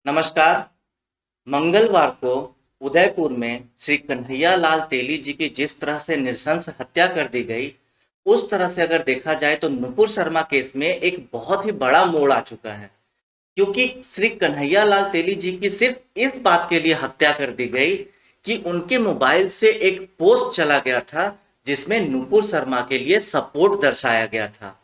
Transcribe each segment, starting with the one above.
नमस्कार। मंगलवार को उदयपुर में श्री कन्हैया लाल तेली जी की जिस तरह से नृशंस हत्या कर दी गई, उस तरह से अगर देखा जाए तो नुपुर शर्मा केस में एक बहुत ही बड़ा मोड़ आ चुका है। क्योंकि श्री कन्हैया लाल तेली जी की सिर्फ इस बात के लिए हत्या कर दी गई कि उनके मोबाइल से एक पोस्ट चला गया था जिसमें नुपुर शर्मा के लिए सपोर्ट दर्शाया गया था।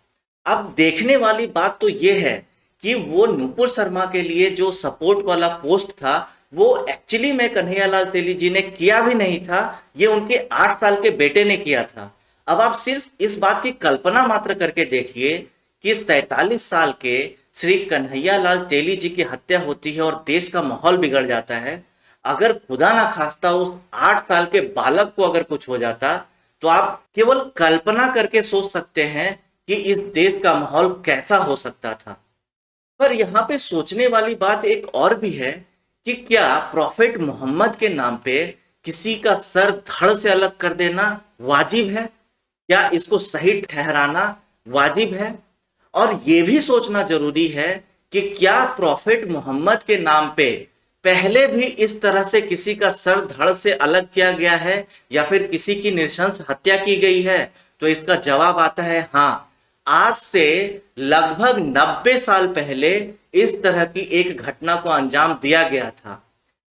अब देखने वाली बात तो ये है कि वो नुपुर शर्मा के लिए जो सपोर्ट वाला पोस्ट था वो एक्चुअली में कन्हैयालाल तेली जी ने किया भी नहीं था, ये उनके 8 साल के बेटे ने किया था। अब आप सिर्फ इस बात की कल्पना मात्र करके देखिए कि 47 साल के श्री कन्हैयालाल तेली जी की हत्या होती है और देश का माहौल बिगड़ जाता है। अगर खुदा ना खास्ता उस 8 साल के बालक को अगर कुछ हो जाता तो आप केवल कल्पना करके सोच सकते हैं कि इस देश का माहौल कैसा हो सकता था। पर यहाँ पे सोचने वाली बात एक और भी है कि क्या प्रॉफेट मोहम्मद के नाम पे किसी का सर धड़ से अलग कर देना वाजिब है? क्या इसको सही ठहराना वाजिब है? और ये भी सोचना जरूरी है कि क्या प्रॉफेट मोहम्मद के नाम पे पहले भी इस तरह से किसी का सर धड़ से अलग किया गया है या फिर किसी की नृशंस हत्या की गई है? तो इसका जवाब आता है हाँ। आज से लगभग 90 साल पहले इस तरह की एक घटना को अंजाम दिया गया था।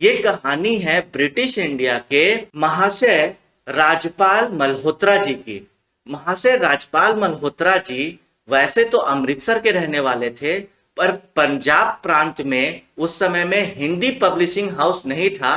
ये कहानी है ब्रिटिश इंडिया के महाशय राजपाल मल्होत्रा जी की। महाशय राजपाल मल्होत्रा जी वैसे तो अमृतसर के रहने वाले थे, पर पंजाब प्रांत में उस समय में हिंदी पब्लिशिंग हाउस नहीं था,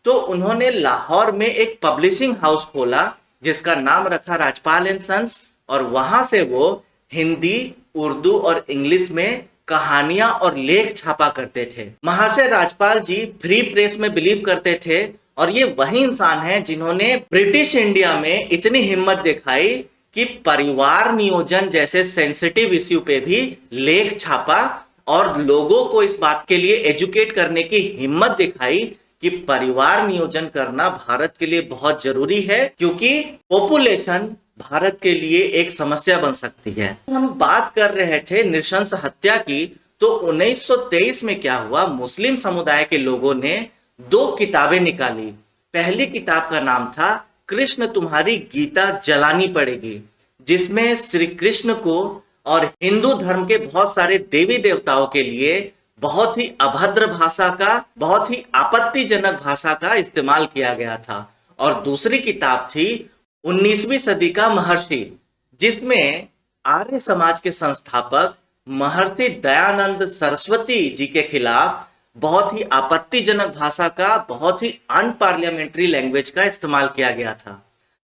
तो उन्होंने लाहौर में एक पब्लिशिंग हाउस खोला जिसका नाम रखा राजपाल एंड सन्स, और वहां से वो हिंदी, उर्दू और इंग्लिश में कहानियां और लेख छापा करते थे। महाशय राजपाल जी फ्री प्रेस में बिलीव करते थे और ये वही इंसान हैं जिन्होंने ब्रिटिश इंडिया में इतनी हिम्मत दिखाई कि परिवार नियोजन जैसे सेंसिटिव इश्यू पे भी लेख छापा और लोगों को इस बात के लिए एजुकेट करने की हिम्मत दिखाई कि परिवार नियोजन करना भारत के लिए बहुत जरूरी है, क्योंकि पॉपुलेशन भारत के लिए एक समस्या बन सकती है। हम बात कर रहे थे नृशंस हत्या की, तो 1923 में क्या हुआ, मुस्लिम समुदाय के लोगों ने 2 किताबें निकाली। पहली किताब का नाम था कृष्ण तुम्हारी गीता जलानी पड़ेगी, जिसमें श्री कृष्ण को और हिंदू धर्म के बहुत सारे देवी देवताओं के लिए बहुत ही अभद्र भाषा का, बहुत ही आपत्तिजनक भाषा का इस्तेमाल किया गया था। और दूसरी किताब थी 19वीं सदी का महर्षि, जिसमें आर्य समाज के संस्थापक महर्षि दयानंद सरस्वती जी के खिलाफ बहुत ही आपत्तिजनक भाषा का, बहुत ही अनपार्लियामेंट्री लैंग्वेज का इस्तेमाल किया गया था।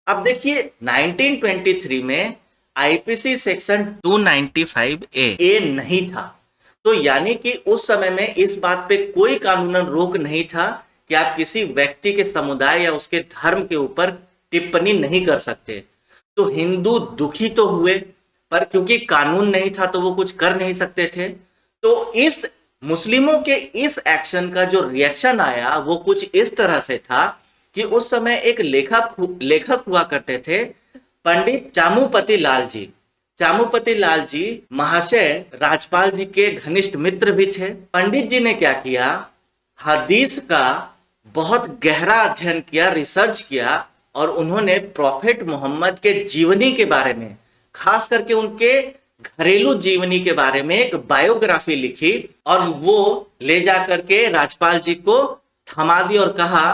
अब देखिए 1923 में आईपीसी सेक्शन 295A नहीं था, तो यानी कि उस समय में इस बात पे कोई कानूनन रोक नहीं था कि आप किसी व्यक्ति के समुदाय या उसके धर्म के ऊपर टिप्पणी नहीं कर सकते। तो हिंदू दुखी तो हुए, पर क्योंकि कानून नहीं था तो वो कुछ कर नहीं सकते थे। तो इस मुस्लिमों के इस एक्शन का जो रिएक्शन आया वो कुछ इस तरह से था कि उस समय एक लेखक हुआ करते थे, पंडित चामुपति लाल जी। चामुपति लाल जी महाशय राजपाल जी के घनिष्ठ मित्र भी थे। पंडित जी ने क्या किया, हदीस का बहुत गहरा अध्ययन किया, रिसर्च किया, और उन्होंने प्रॉफेट मोहम्मद के जीवनी के बारे में, खास करके उनके घरेलू जीवनी के बारे में एक बायोग्राफी लिखी और वो ले जाकर के राजपाल जी को थमा दी और कहा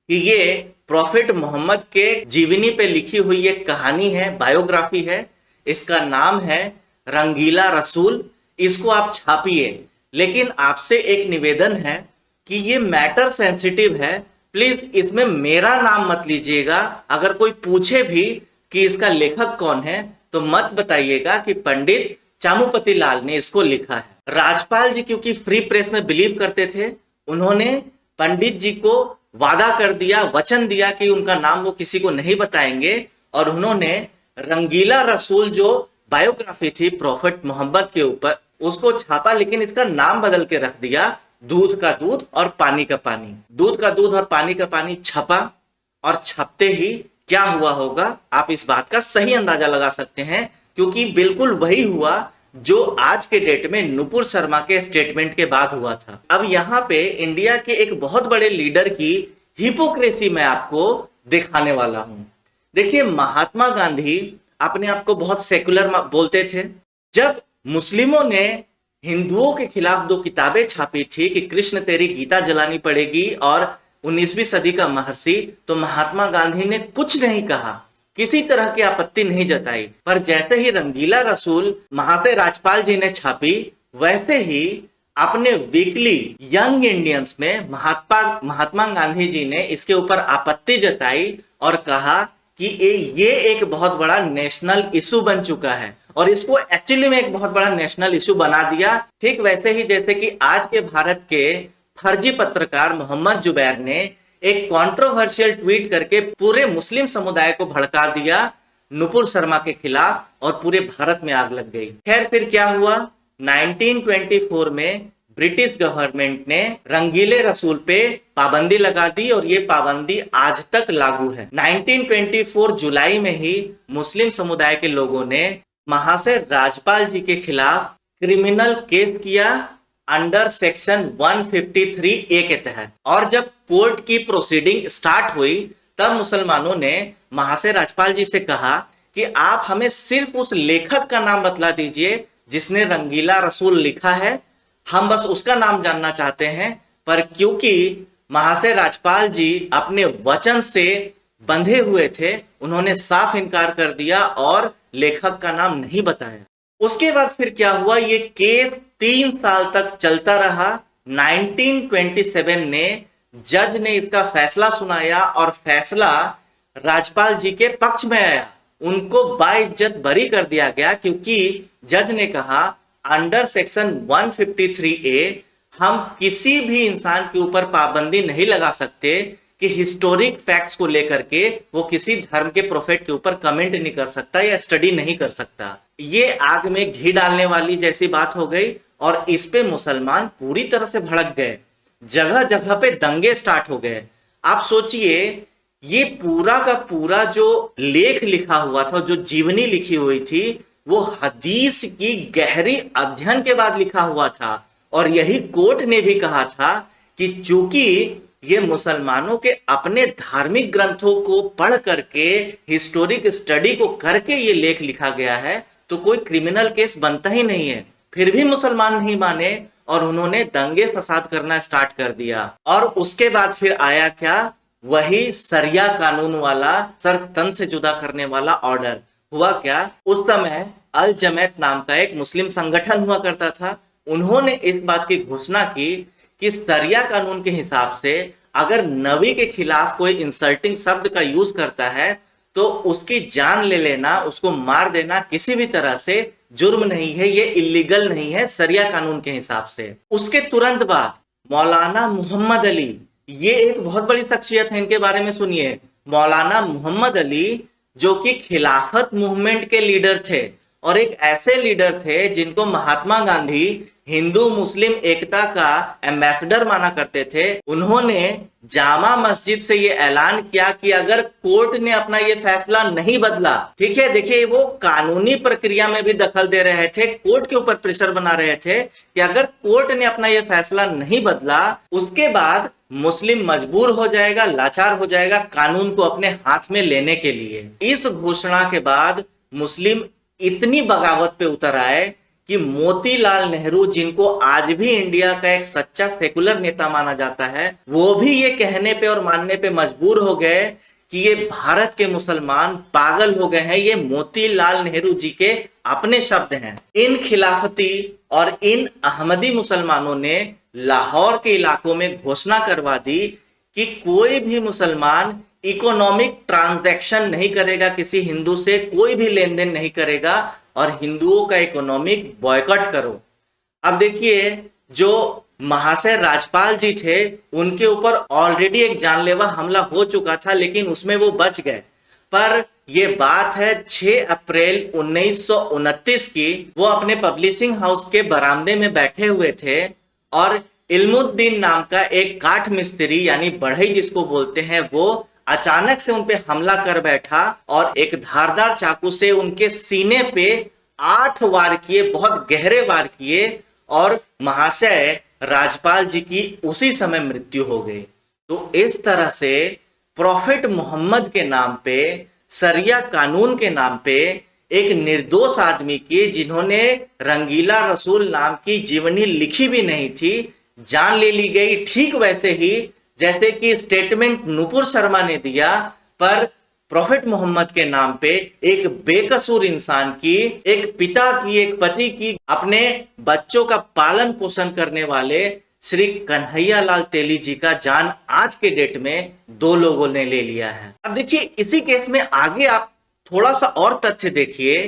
कि ये प्रॉफेट मोहम्मद के जीवनी पे लिखी हुई एक कहानी है, बायोग्राफी है, इसका नाम है रंगीला रसूल, इसको आप छापिए। लेकिन आपसे एक निवेदन है कि ये मैटर सेंसिटिव है, प्लीज इसमें मेरा नाम मत लीजिएगा। अगर कोई पूछे भी कि इसका लेखक कौन है तो मत बताइएगा कि पंडित चामुपति लाल ने इसको लिखा है। राजपाल जी क्योंकि फ्री प्रेस में बिलीव करते थे, उन्होंने पंडित जी को वादा कर दिया, वचन दिया कि उनका नाम वो किसी को नहीं बताएंगे, और उन्होंने रंगीला रसूल जो बायोग्राफी थी प्रॉफेट मोहम्मद के ऊपर, उसको छापा, लेकिन इसका नाम बदल के रख दिया दूध का दूध और पानी का पानी। दूध का दूध और पानी का पानी छपा, और छपते ही क्या हुआ होगा आप इस बात का सही अंदाजा लगा सकते हैं, क्योंकि बिल्कुल वही हुआ जो आज के डेट में नुपुर शर्मा के स्टेटमेंट के बाद हुआ था। अब यहाँ पे इंडिया के एक बहुत बड़े लीडर की हिपोक्रेसी मैं आपको दिखाने वाला हूं। देखिए, महात्मा गांधी अपने आप को बहुत सेकुलर बोलते थे। जब मुस्लिमों ने हिंदुओं के खिलाफ दो किताबें छापी थी कि कृष्ण तेरी गीता जलानी पड़ेगी और 19वीं सदी का महर्षि, तो महात्मा गांधी ने कुछ नहीं कहा, किसी तरह की आपत्ति नहीं जताई। पर जैसे ही रंगीला रसूल महाशय राजपाल जी ने छापी, वैसे ही अपने वीकली यंग इंडियंस में महात्मा गांधी जी ने इसके ऊपर आपत्ति जताई और कहा कि ये एक बहुत बड़ा नेशनल इशू बन चुका है और इसको एक्चुअली में एक बहुत बड़ा नेशनल इशू बना दिया। ठीक वैसे ही जैसे कि आज के भारत के फर्जी पत्रकार मोहम्मद जुबैर ने एक कंट्रोवर्शियल ट्वीट करके पूरे मुस्लिम समुदाय को भड़का दिया नुपुर शर्मा के खिलाफ और पूरे भारत में आग लग गई। खैर, फिर क्या हुआ? 1924 में ब्रिटिश गवर्नमेंट ने रंगीले रसूल पे पाबंदी लगा दी और ये पाबंदी आज तक लागू है। 1924 जुलाई में ही मुस्लिम समुदाय के लोगों ने महाशय राजपाल जी के खिलाफ क्रिमिनल केस किया अंडर सेक्शन 153A के तहत। और जब कोर्ट की प्रोसीडिंग स्टार्ट हुई, तब मुसलमानों ने महाशय राजपाल जी से कहा कि आप हमें सिर्फ उस लेखक का नाम बतला दीजिए जिसने रंगीला रसूल लिखा है, हम बस उसका नाम जानना चाहते हैं। पर क्योंकि महाशय राजपाल जी अपने वचन से बंधे हुए थे, उन्होंने साफ इनकार कर दिया और लेखक का नाम नहीं बताया। उसके बाद फिर क्या हुआ? ये केस 3 साल तक चलता रहा। 1927 ने जज ने इसका फैसला सुनाया और फैसला राजपाल जी के पक्ष में आया। उनको बाइज्जत बरी कर दिया गया क्योंकि जज ने कहा अंडर सेक्शन 153A हम किसी भी इंसान के ऊपर पाबंदी नहीं लगा सकते कि हिस्टोरिक फैक्ट्स को लेकर के वो किसी धर्म के प्रोफेट के ऊपर कमेंट नहीं कर सकता या स्टडी नहीं कर सकता। ये आग में घी डालने वाली जैसी बात हो गई और इस पे मुसलमान पूरी तरह से भड़क गए। जगह जगह पे दंगे स्टार्ट हो गए। आप सोचिए, ये पूरा का पूरा जो लेख लिखा हुआ था, जो जीवनी लिखी हुई थी, वो हदीस की गहरी अध्ययन के बाद लिखा हुआ था। और यही कोर्ट ने भी कहा था कि चूंकि ये मुसलमानों के अपने धार्मिक ग्रंथों को पढ़ करके, हिस्टोरिक स्टडी को करके ये लेख लिखा गया है, तो कोई क्रिमिनल केस बनता ही नहीं है। फिर भी मुसलमान नहीं माने और उन्होंने दंगे फसाद करना स्टार्ट कर दिया। और उसके बाद फिर आया क्या? वही सरिया कानून वाला, सर तन से जुदा करने वाला ऑर्डर। हुआ क्या? उस समय अल जमैत नाम का एक मुस्लिम संगठन हुआ करता था। उन्होंने इस बात की घोषणा की कि सरिया कानून के हिसाब से अगर नबी के खिलाफ कोई इंसल्टिंग शब्द का यूज करता है तो उसकी जान ले लेना, उसको मार देना किसी भी तरह से जुर्म नहीं है, ये इलीगल नहीं है सरिया कानून के हिसाब से। उसके तुरंत बाद मौलाना मोहम्मद अली, ये एक बहुत बड़ी शख्सियत है, इनके बारे में सुनिए। मौलाना मोहम्मद अली जो कि खिलाफत मूवमेंट के लीडर थे और एक ऐसे लीडर थे जिनको महात्मा गांधी हिंदू मुस्लिम एकता का एम्बेसडर माना करते थे। उन्होंने जामा मस्जिद से ये ऐलान किया कि अगर कोर्ट ने अपना ये फैसला नहीं बदला, ठीक है, देखिए वो कानूनी प्रक्रिया में भी दखल दे रहे थे, कोर्ट के ऊपर प्रेशर बना रहे थे कि अगर कोर्ट ने अपना ये फैसला नहीं बदला, उसके बाद मुस्लिम मजबूर हो जाएगा, लाचार हो जाएगा कानून को अपने हाथ में लेने के लिए। इस घोषणा के बाद मुस्लिम इतनी बगावत पे उतर आए कि मोतीलाल नेहरू, जिनको आज भी इंडिया का एक सच्चा सेकुलर नेता माना जाता है, वो भी ये कहने पे और मानने पे मजबूर हो गए कि ये भारत के मुसलमान पागल हो गए हैं। ये मोतीलाल नेहरू जी के अपने शब्द हैं। इन खिलाफती और इन अहमदी मुसलमानों ने लाहौर के इलाकों में घोषणा करवा दी कि कोई भी मुसलमान इकोनॉमिक ट्रांजैक्शन नहीं करेगा, किसी हिंदू से कोई भी लेन देन नहीं करेगा और हिंदुओं का इकोनॉमिक बॉयकॉट करो। अब देखिए, जो महाशय राजपाल जी थे, उनके ऊपर ऑलरेडी एक जानलेवा हमला हो चुका था, लेकिन उसमें वो बच गए। पर यह बात है 6 अप्रैल 1929 की। वो अपने पब्लिशिंग हाउस के बरामदे में बैठे हुए थे और इल्मुद्दीन नाम का एक काठ मिस्त्री, यानी बढ़ई जिसको बोलते हैं, वो अचानक से उन पे हमला कर बैठा और एक धारदार चाकू से उनके सीने पे 8 वार किए, बहुत गहरे वार किए, और महाशय राजपाल जी की उसी समय मृत्यु हो गई। तो इस तरह से प्रॉफिट मोहम्मद के नाम पे, सरिया कानून के नाम पे, एक निर्दोष आदमी की, जिन्होंने रंगीला रसूल नाम की जीवनी लिखी भी नहीं थी, जान ले ली गई। ठीक वैसे ही जैसे कि स्टेटमेंट नुपुर शर्मा ने दिया, पर प्रॉफिट मोहम्मद के नाम पे एक बेकसूर इंसान की, एक पिता की, एक पति की, अपने बच्चों का पालन पोषण करने वाले श्री कन्हैया लाल तेली जी का जान आज के डेट में 2 लोगों ने ले लिया है। अब देखिए, इसी केस में आगे आप थोड़ा सा और तथ्य देखिए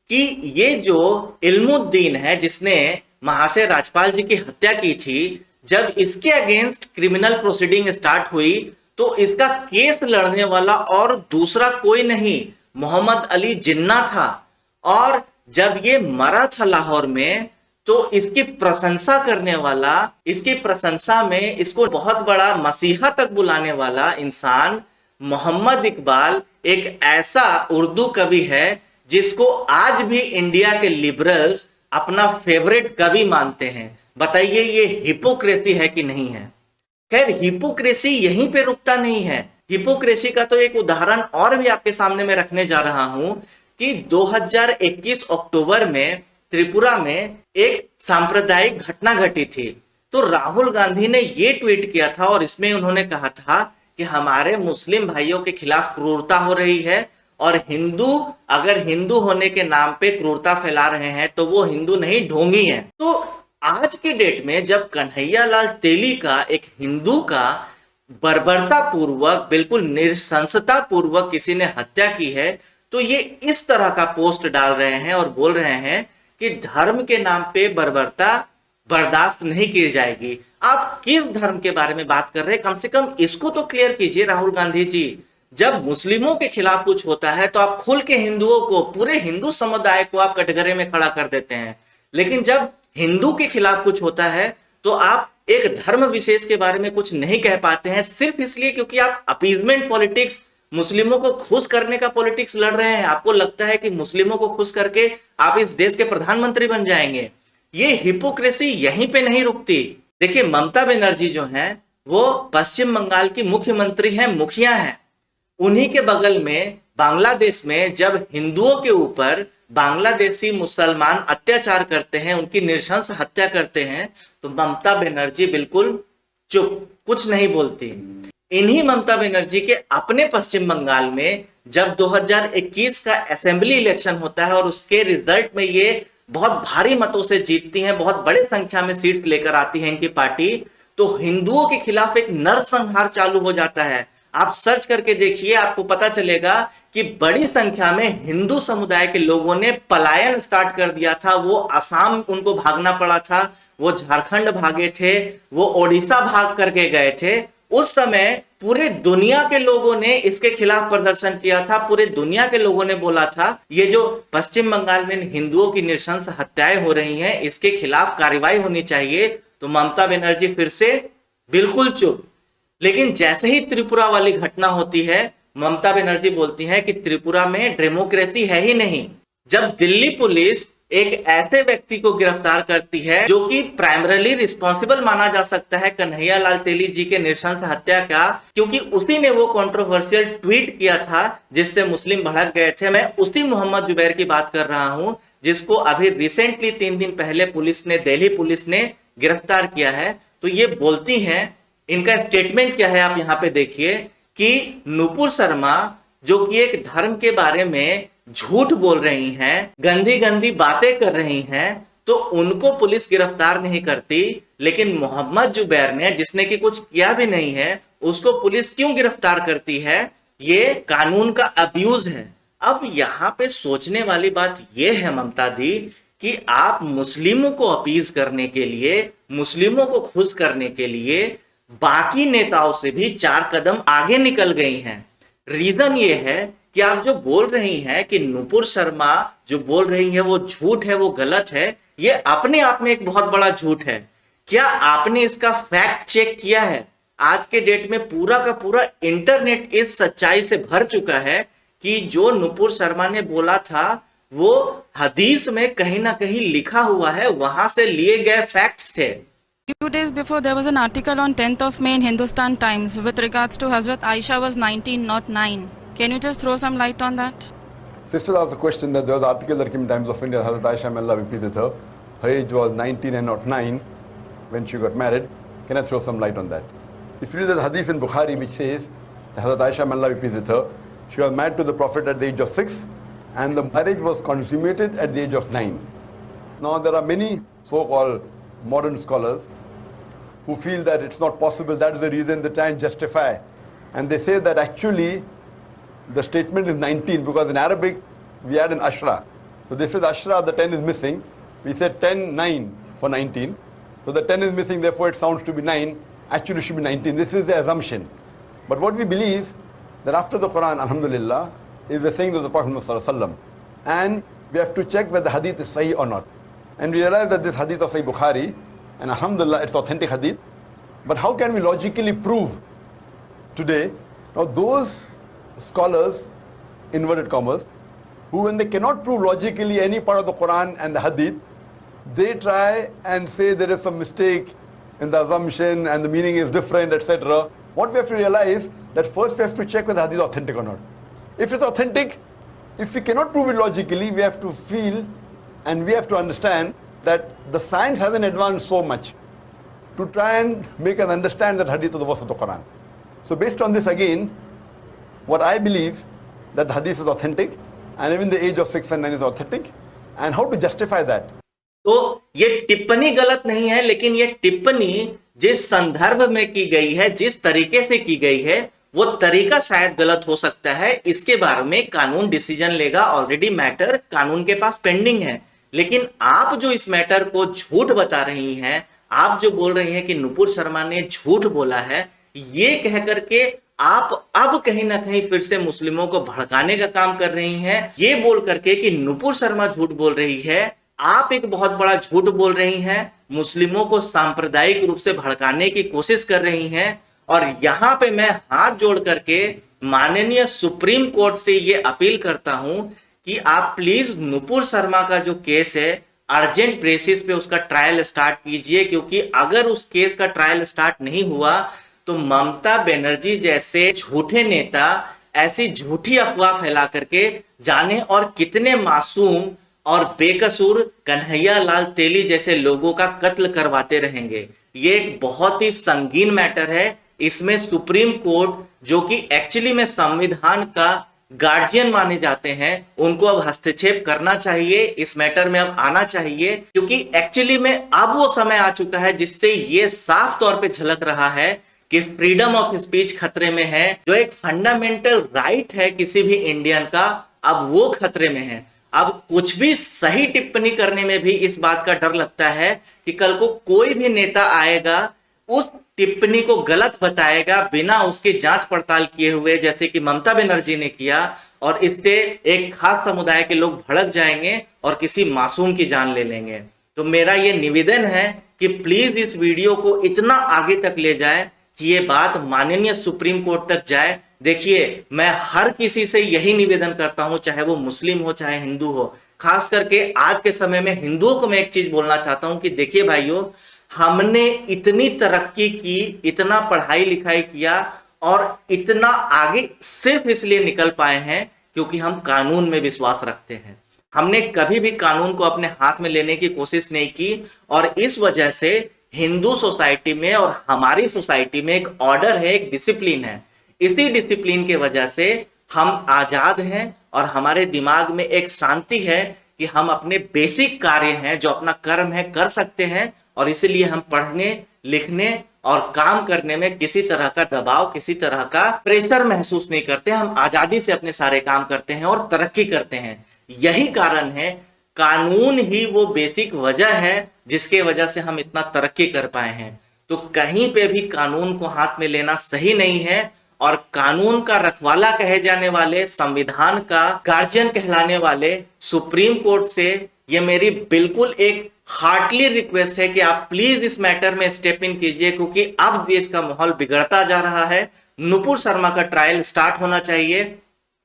कि ये जो इल्मुद्दीन है, जिसने महाशय राजपाल जी की हत्या की थी, जब इसके अगेंस्ट क्रिमिनल प्रोसीडिंग स्टार्ट हुई तो इसका केस लड़ने वाला और दूसरा कोई नहीं, मोहम्मद अली जिन्ना था। और जब ये मरा था लाहौर में, तो इसकी प्रशंसा करने वाला, इसकी प्रशंसा में इसको बहुत बड़ा मसीहा तक बुलाने वाला इंसान मोहम्मद इकबाल एक ऐसा उर्दू कवि है जिसको आज भी इंडिया के लिबरल्स अपना फेवरेट कवि मानते हैं। बताइए ये हिपोक्रेसी है कि नहीं है? खैर, हिपोक्रेसी यहीं पे रुकता नहीं है। हिपोक्रेसी का तो एक उदाहरण और भी आपके सामने मैं रखने जा रहा हूं कि 2021 अक्टूबर में त्रिपुरा में एक सांप्रदायिक घटना घटी थी। तो राहुल गांधी ने यह ट्वीट किया था और इसमें उन्होंने कहा था कि हमारे मुस्लिम भाइयों के खिलाफ क्रूरता हो रही है, और हिंदू अगर हिंदू होने के नाम पे क्रूरता फैला रहे हैं तो वो हिंदू नहीं, ढोंगी हैं। तो आज के डेट में जब कन्हैया लाल तेली का, एक हिंदू का बर्बरता पूर्वक, बिल्कुल नृशंसता पूर्वक किसी ने हत्या की है, तो ये इस तरह का पोस्ट डाल रहे हैं और बोल रहे हैं कि धर्म के नाम पे बर्बरता बर्दाश्त नहीं की जाएगी। आप किस धर्म के बारे में बात कर रहे हैं? कम से कम इसको तो क्लियर कीजिए राहुल गांधी जी। जब मुस्लिमों के खिलाफ कुछ होता है तो आप खुल के हिंदुओं को, पूरे हिंदू समुदाय को आप कटघरे में खड़ा कर देते हैं, लेकिन जब हिंदू के खिलाफ कुछ होता है तो आप एक धर्म विशेष के बारे में कुछ नहीं कह पाते हैं, सिर्फ इसलिए क्योंकि आप अपीजमेंट पॉलिटिक्स, मुस्लिमों को खुश करने का पॉलिटिक्स लड़ रहे हैं। आपको लगता है कि मुस्लिमों को खुश करके आप इस देश के प्रधानमंत्री बन जाएंगे। ये हिपोक्रेसी यहीं पे नहीं रुकती। देखिए, ममता बनर्जी जो है वो पश्चिम बंगाल की मुख्यमंत्री हैं, मुखिया हैं। उन्हीं के बगल में बांग्लादेश में जब हिंदुओं के ऊपर बांग्लादेशी मुसलमान अत्याचार करते हैं, उनकी नृशंस हत्या करते हैं, तो ममता बनर्जी बिल्कुल चुप, कुछ नहीं बोलती। इन्हीं ममता बनर्जी के अपने पश्चिम बंगाल में जब 2021 का असेंबली इलेक्शन होता है और उसके रिजल्ट में ये बहुत भारी मतों से जीतती हैं, बहुत बड़े संख्या में सीट्स लेकर आती है इनकी पार्टी, तो हिंदुओं के खिलाफ एक नरसंहार चालू हो जाता है। आप सर्च करके देखिए, आपको पता चलेगा कि बड़ी संख्या में हिंदू समुदाय के लोगों ने पलायन स्टार्ट कर दिया था। वो असम उनको भागना पड़ा था, वो झारखंड भागे थे, वो ओडिशा भाग करके गए थे। उस समय पूरे दुनिया के लोगों ने इसके खिलाफ प्रदर्शन किया था। पूरे दुनिया के लोगों ने बोला था ये जो पश्चिम बंगाल में हिंदुओं की नृशंस हत्याएं हो रही हैं, इसके खिलाफ कार्रवाई होनी चाहिए। तो ममता बनर्जी फिर से बिल्कुल चुप। लेकिन जैसे ही त्रिपुरा वाली घटना होती है, ममता बनर्जी बोलती है कि त्रिपुरा में डेमोक्रेसी है ही नहीं। जब दिल्ली पुलिस एक ऐसे व्यक्ति को गिरफ्तार करती है जो कि प्राइमरीली रिस्पॉन्सिबल माना जा सकता है कन्हैया लाल तेली जी के नृशंस हत्या का, क्योंकि उसी ने वो कंट्रोवर्शियल ट्वीट किया था जिससे मुस्लिम भड़क गए थे। मैं उसी मोहम्मद जुबैर की बात कर रहा हूं जिसको अभी रिसेंटली 3 दिन पहले पुलिस ने, दिल्ली पुलिस ने गिरफ्तार किया है। तो ये बोलती हैं, इनका स्टेटमेंट क्या है आप यहां पे देखिए कि नुपुर शर्मा जो कि एक धर्म के बारे में झूठ बोल रही हैं, गंदी गंदी बातें कर रही हैं, तो उनको पुलिस गिरफ्तार नहीं करती, लेकिन मोहम्मद जुबैर ने, जिसने कि कुछ किया भी नहीं है, उसको पुलिस क्यों गिरफ्तार करती है? ये कानून का अब्यूज है। अब यहां पे सोचने वाली बात यह है ममता दी कि आप मुस्लिमों को अपीज करने के लिए, मुस्लिमों को खुश करने के लिए बाकी नेताओं से भी 4 कदम आगे निकल गई हैं। रीजन ये है कि आप जो बोल रही हैं कि नुपुर शर्मा जो बोल रही है वो झूठ है, वो गलत है, ये अपने आप में एक बहुत बड़ा झूठ है। क्या आपने इसका फैक्ट चेक किया है? आज के डेट में पूरा का पूरा इंटरनेट इस सच्चाई से भर चुका है कि जो नुपुर शर्मा ने बोला था वो हदीस में कहीं ना कहीं लिखा हुआ है, वहां से लिए गए फैक्ट्स थे। Few days before, there was an article on 10th of May in Hindustan Times with regards to Hazrat Aisha was 19, not 9. Can you just throw some light on that? Sister asked a question that there was an article that came in Times of India, Hazrat Aisha, may Allah be pleased with her. Her age was 19 and not 9 when she got married. Can I throw some light on that? If you read the hadith in Bukhari which says that Hazrat Aisha, may Allah be pleased with her, she was married to the Prophet at the age of 6 and the marriage was consummated at the age of 9. Now there are many so-called modern scholars who feel that it's not possible, that is the reason they try and justify. And they say that actually the statement is 19 because in Arabic we add an ashra. So this is ashra, the 10 is missing. We said 10, 9 for 19. So the 10 is missing, therefore it sounds to be 9. Actually it should be 19. This is the assumption. But what we believe that after the Quran, alhamdulillah, is the saying of the Prophet Muhammad, and we have to check whether the hadith is sahih or not. And we realize that this hadith of Sahih Bukhari, and alhamdulillah it's authentic hadith. But how can we logically prove today? Now those scholars, inverted commas, who when they cannot prove logically any part of the Quran and the hadith, they try and say there is some mistake in the assumption and the meaning is different, etc. What we have to realize that first we have to check whether the hadith is authentic or not. If it's authentic, if we cannot prove it logically, we have to feel and we have to understand that the science hasn't advanced so much to try and make us understand that hadith of the verse of the Quran. So based on this again, what I believe that the hadith is authentic and even the age of 6 and 9 is authentic, and how to justify that. तो ये टिप्पणी गलत नहीं है, लेकिन ये टिप्पणी जिस संदर्भ में की गई है, जिस तरीके से की गई है, वो तरीका शायद गलत हो सकता है। इसके बारे में कानून डिसीजन लेगा। ऑलरेडी मैटर कानून के पास पेंडिंग है। लेकिन आप जो इस मैटर को झूठ बता रही हैं, आप जो बोल रही हैं कि नुपुर शर्मा ने झूठ बोला है, ये कह करके आप अब कहीं ना कहीं फिर से मुस्लिमों को भड़काने का काम कर रही हैं। ये बोल करके कि नुपुर शर्मा झूठ बोल रही है, आप एक बहुत बड़ा झूठ बोल रही हैं, मुस्लिमों को सांप्रदायिक रूप से भड़काने की कोशिश कर रही हैं। और यहां पे मैं हाथ जोड़ करके माननीय सुप्रीम कोर्ट से ये अपील करता हूं कि आप प्लीज नुपुर शर्मा का जो केस है अर्जेंट बेसिस पे उसका ट्रायल स्टार्ट कीजिए, क्योंकि अगर उस केस का ट्रायल स्टार्ट नहीं हुआ तो ममता बनर्जी जैसे झूठे नेता ऐसी झूठी अफवाह फैला करके जाने और कितने मासूम और बेकसूर कन्हैया लाल तेली जैसे लोगों का कत्ल करवाते रहेंगे। ये एक बहुत ही संगीन मैटर है। इसमें सुप्रीम कोर्ट, जो कि एक्चुअली में संविधान का गार्जियन माने जाते हैं, उनको अब हस्तक्षेप करना चाहिए, इस मैटर में अब आना चाहिए, क्योंकि एक्चुअली में अब वो समय आ चुका है जिससे ये साफ तौर पे झलक रहा है कि फ्रीडम ऑफ स्पीच खतरे में है। जो एक फंडामेंटल राइट है किसी भी इंडियन का, अब वो खतरे में है। अब कुछ भी सही टिप्पणी करने में भी इस बात का डर लगता है कि कल को कोई भी नेता आएगा, उस टिप्पणी को गलत बताएगा बिना उसकी जांच पड़ताल किए हुए, जैसे कि ममता बनर्जी ने किया, और इससे एक खास समुदाय के लोग भड़क जाएंगे और किसी मासूम की जान ले लेंगे। तो मेरा ये निवेदन है कि प्लीज इस वीडियो को इतना आगे तक ले जाए कि ये बात माननीय सुप्रीम कोर्ट तक जाए। देखिए, मैं हर किसी से यही निवेदन करता हूं, चाहे वो मुस्लिम हो चाहे हिंदू हो, खास करके आज के समय में हिंदुओं को मैं एक चीज बोलना चाहता हूं कि देखिए भाइयों, हमने इतनी तरक्की की, इतना पढ़ाई लिखाई किया और इतना आगे सिर्फ इसलिए निकल पाए हैं क्योंकि हम कानून में विश्वास रखते हैं। हमने कभी भी कानून को अपने हाथ में लेने की कोशिश नहीं की, और इस वजह से हिंदू सोसाइटी में और हमारी सोसाइटी में एक ऑर्डर है, एक डिसिप्लिन है। इसी डिसिप्लिन के वजह से हम आजाद हैं और हमारे दिमाग में एक शांति है कि हम अपने बेसिक कार्य हैं, जो अपना कर्म है, कर सकते हैं, और इसीलिए हम पढ़ने, लिखने और काम करने में किसी तरह का दबाव, किसी तरह का प्रेशर महसूस नहीं करते। हम आजादी से अपने सारे काम करते हैं और तरक्की करते हैं। यही कारण है, कानून ही वो बेसिक वजह है जिसके वजह से हम इतना तरक्की कर पाए हैं। तो कहीं पे भी कानून को हाथ में लेना सही नहीं है, और कानून का रखवाला कहे जाने वाले, संविधान का गार्जियन कहलाने वाले सुप्रीम कोर्ट से ये मेरी बिल्कुल एक हार्टली रिक्वेस्ट है कि आप प्लीज इस मैटर में स्टेप इन कीजिए, क्योंकि अब देश का माहौल बिगड़ता जा रहा है। नुपुर शर्मा का ट्रायल स्टार्ट होना चाहिए,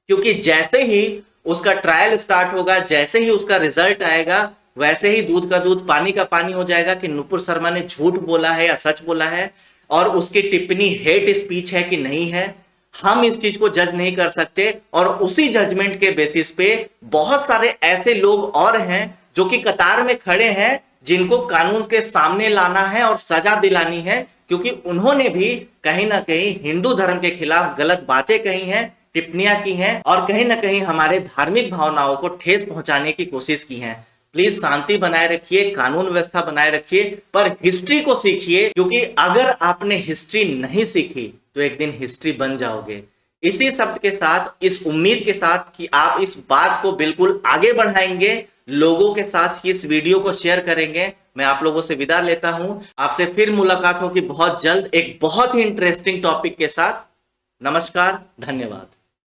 क्योंकि जैसे ही उसका ट्रायल स्टार्ट होगा, जैसे ही उसका रिजल्ट आएगा वैसे ही दूध का दूध पानी का पानी हो जाएगा कि नुपुर शर्मा ने झूठ बोला है या सच बोला है, और उसकी टिप्पणी हेट स्पीच है कि नहीं है। हम इस चीज को जज नहीं कर सकते, और उसी जजमेंट के बेसिस पे बहुत सारे ऐसे लोग और हैं जो कि कतार में खड़े हैं, जिनको कानून के सामने लाना है और सजा दिलानी है, क्योंकि उन्होंने भी कहीं ना कहीं हिंदू धर्म के खिलाफ गलत बातें कही हैं, टिप्पणियां की हैं, और कहीं ना कहीं हमारे धार्मिक भावनाओं को ठेस पहुंचाने की कोशिश की है। प्लीज शांति बनाए रखिए, कानून व्यवस्था बनाए रखिए, पर हिस्ट्री को सीखिए, क्योंकि अगर आपने हिस्ट्री नहीं सीखी तो एक दिन हिस्ट्री बन जाओगे। इसी शब्द के साथ, इस उम्मीद के साथ कि आप इस बात को बिल्कुल आगे बढ़ाएंगे, लोगों के साथ इस वीडियो को शेयर करेंगे, मैं आप लोगों से विदा लेता हूं। आपसे फिर मुलाकात होगी बहुत जल्द एक बहुत ही इंटरेस्टिंग टॉपिक के साथ। नमस्कार, धन्यवाद।